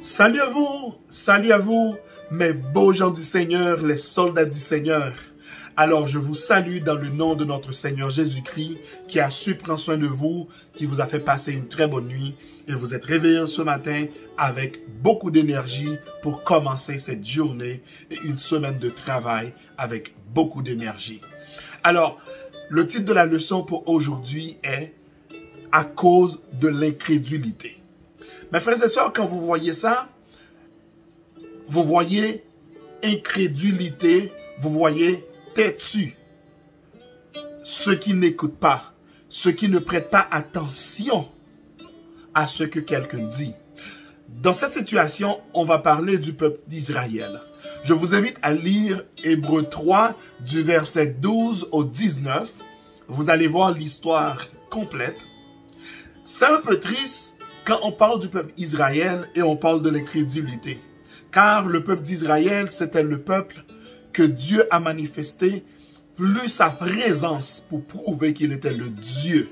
Salut à vous, mes beaux gens du Seigneur, les soldats du Seigneur. Alors je vous salue dans le nom de notre Seigneur Jésus-Christ qui a su prendre soin de vous, qui vous a fait passer une très bonne nuit et vous êtes réveillés ce matin avec beaucoup d'énergie pour commencer cette journée et une semaine de travail avec beaucoup d'énergie. Alors, le titre de la leçon pour aujourd'hui est « À cause de l'incrédulité ». Mes frères et sœurs, quand vous voyez ça, vous voyez incrédulité, vous voyez têtu. Ceux qui n'écoutent pas, ceux qui ne prêtent pas attention à ce que quelqu'un dit. Dans cette situation, on va parler du peuple d'Israël. Je vous invite à lire Hébreux 3 du verset 12 au 19. Vous allez voir l'histoire complète. C'est un peu triste quand on parle du peuple d'Israël et on parle de l'incrédulité. Car le peuple d'Israël, c'était le peuple que Dieu a manifesté plus sa présence pour prouver qu'il était le Dieu.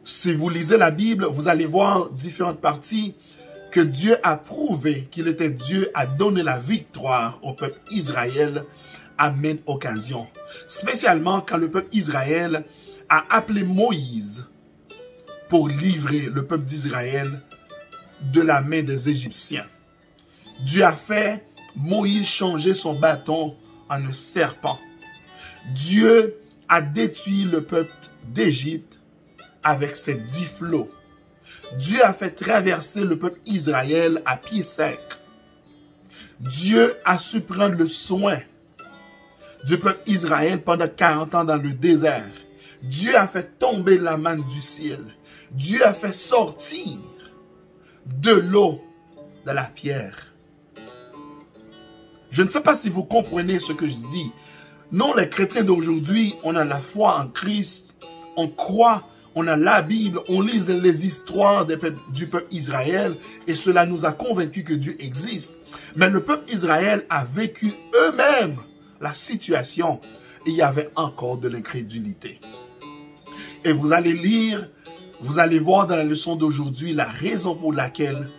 Si vous lisez la Bible, vous allez voir différentes parties que Dieu a prouvé qu'il était Dieu, a donné la victoire au peuple d'Israël à maintes occasions. Spécialement quand le peuple d'Israël a appelé Moïse pour livrer le peuple d'Israël de la main des Égyptiens. Dieu a fait Moïse changer son bâton en un serpent. Dieu a détruit le peuple d'Égypte avec ses 10 flots. Dieu a fait traverser le peuple d'Israël à pied sec. Dieu a su prendre le soin du peuple d'Israël pendant 40 ans dans le désert. Dieu a fait tomber la manne du ciel. Dieu a fait sortir de l'eau de la pierre. Je ne sais pas si vous comprenez ce que je dis. Nous, les chrétiens d'aujourd'hui, on a la foi en Christ, on croit, on a la Bible, on lit les histoires du peuple Israël et cela nous a convaincus que Dieu existe. Mais le peuple Israël a vécu eux-mêmes la situation et il y avait encore de l'incrédulité. Et vous allez lire, vous allez voir dans la leçon d'aujourd'hui la raison pour laquelle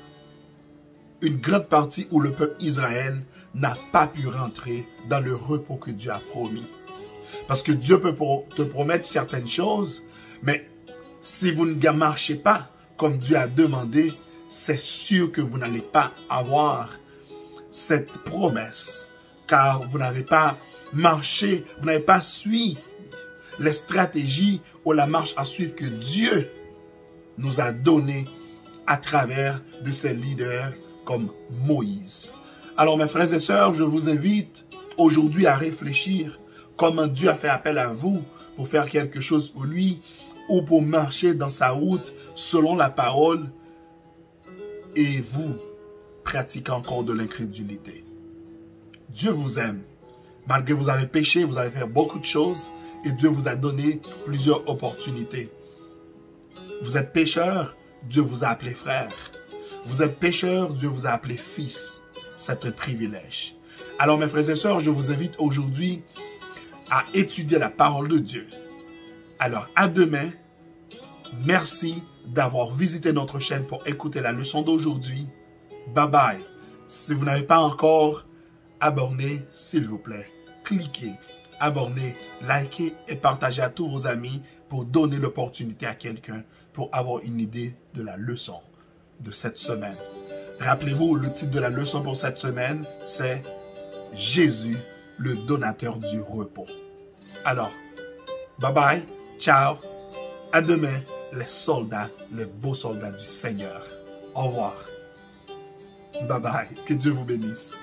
une grande partie où le peuple Israël n'a pas pu rentrer dans le repos que Dieu a promis. Parce que Dieu peut te promettre certaines choses, mais si vous ne marchez pas comme Dieu a demandé, c'est sûr que vous n'allez pas avoir cette promesse. Car vous n'avez pas marché, vous n'avez pas suivi les stratégies ou la marche à suivre que Dieu nous a donné à travers de ses leaders comme Moïse. Alors mes frères et sœurs, je vous invite aujourd'hui à réfléchir comment Dieu a fait appel à vous pour faire quelque chose pour lui ou pour marcher dans sa route selon la parole et vous pratiquez encore de l'incrédulité. Dieu vous aime. Malgré que vous avez péché, vous avez fait beaucoup de choses et Dieu vous a donné plusieurs opportunités. Vous êtes pécheur, Dieu vous a appelé frère. Vous êtes pécheur, Dieu vous a appelé fils. C'est un privilège. Alors mes frères et sœurs, je vous invite aujourd'hui à étudier la parole de Dieu. Alors à demain. Merci d'avoir visité notre chaîne pour écouter la leçon d'aujourd'hui. Bye bye. Si vous n'avez pas encore abonné, s'il vous plaît, cliquez, abonnez, likez et partagez à tous vos amis pour donner l'opportunité à quelqu'un pour avoir une idée de la leçon de cette semaine. Rappelez-vous, le titre de la leçon pour cette semaine, c'est « Jésus, le donateur du repos ». Alors, bye bye, ciao, à demain, les soldats, les beaux soldats du Seigneur. Au revoir. Bye bye, que Dieu vous bénisse.